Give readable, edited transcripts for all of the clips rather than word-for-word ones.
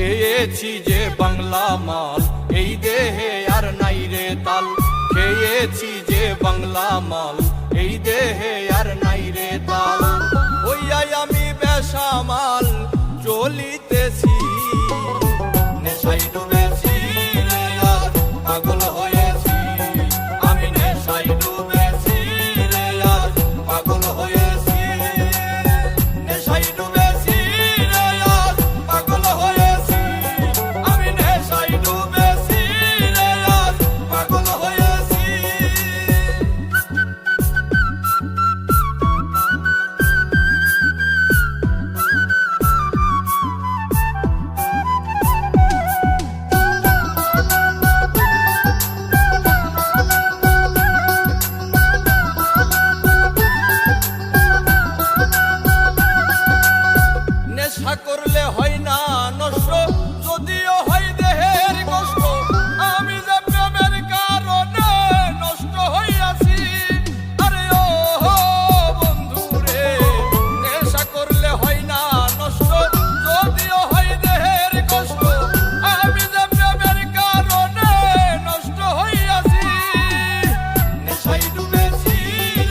খেয়েছি যে বাংলা মাল, এই দেহে আর নাই রে তাল। খেয়েছি যে বাংলা মাল, এই দেহে আর নাই রে তাল। ওইয়াই আমি বেসামাল চলিতেছি, নেশায় ডুবেছি রে আর পাগল হয়েছি। আমি নেশায় ডুবেছি রে আর পাগল হয়েছি। নেশায় ডুবেছি রে আর পাগল হয়েছি। আমি নেশায় ডুবেছি রে আর পাগল হয়েছি। নেশা করলে হয় না নষ্ট, যদিও হয় দেহের কষ্ট। আমি যে প্রেমের কারণে নষ্ট হইয়াছি। আরে ও বন্ধু রে, নেশা করলে হয় না নষ্ট, যদিও হয় দেহের কষ্ট। আমি যে প্রেমের কারণে নষ্ট হইয়াছি। নেশায় ডুবেছি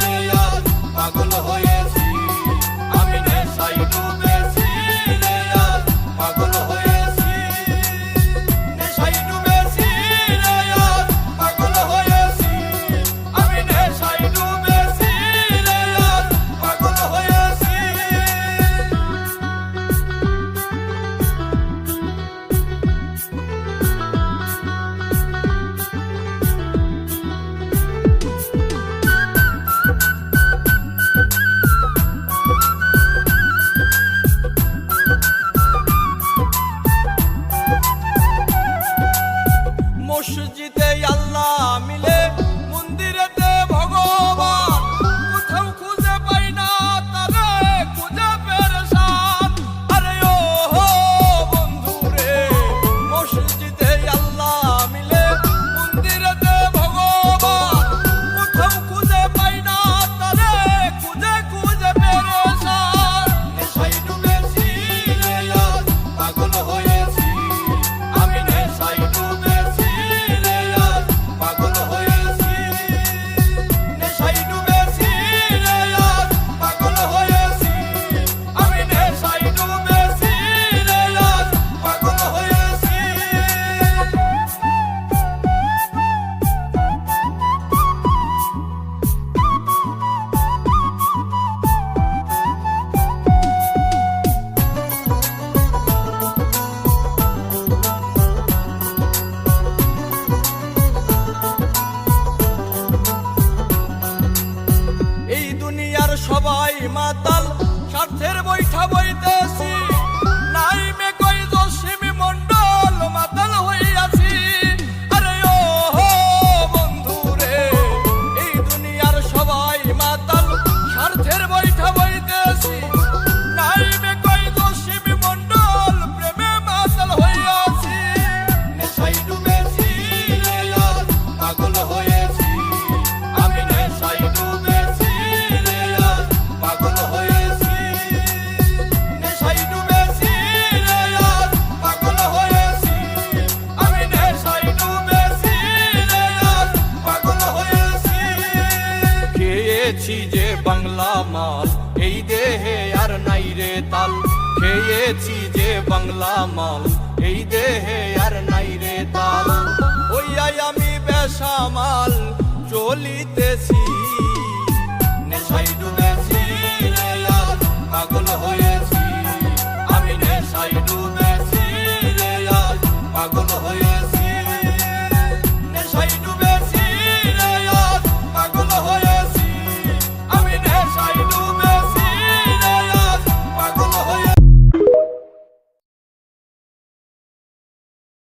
রে আর পাগল হয়েছি। আমি নেশায় ডুবেছি রে আর পাগল হয়েছি। নেশায় ডুবেছি রে আর পাগল হয়েছি। আমি নেশায় ডুবেছি রে আর পাগল হয়েছি। মসজিদে আল্লাহ মিলে, মন্দিরেতে ভগবান। কোথাও খুঁজে পাই না তারে, খুঁজে পেরেশান। আরে ও বন্ধু রে, মসজিদে আল্লাহ মিলে, মন্দিরেতে ভগবান। কোথাও খুঁজে পাই না তারে, খুঁজে খুঁজে পেরেশান। নেশায় ডুবেছি রে আর পাগল হয়েছি। আমি নেশায় ডুবেছি রে আর পাগল হয়েছি। নেশায় ডুবেছি রে আর পাগল হয়েছি। আমি নেশায় ডুবেছি রে আর পাগল হয়েছি। এই দুনিয়ার সবাই মাতাল, স্বার্থের বৈঠা বইতেছি। নাই মে কই দোষিমি মন্ডল, মাতাল হইয়াছি। আরে ও বন্ধু রে, এই দুনিয়ার সবাই মাতাল, স্বার্থের বৈঠা বইতেছি। নাই মে কই দোষিমি মন্ডল, প্রেমে মাতাল হইয়াছি। নেশায় ডুবেছি রে আর পাগল হয়েছি। আমি নেশায় ডুবেছি রে আর পাগল হয়েছি। নেশায় ডুবেছি রে আর পাগল হয়েছি। আমি নেশায় ডুবেছি রে আর পাগল হয়েছি। খেয়েছি যে বাংলা মাল, এই দেহে আর নাই রে তাল। খেয়েছি যে বাংলা মাল, এই দেহে আর নাই রে তাল। ওইয়াই আমি বেসামাল চলিতে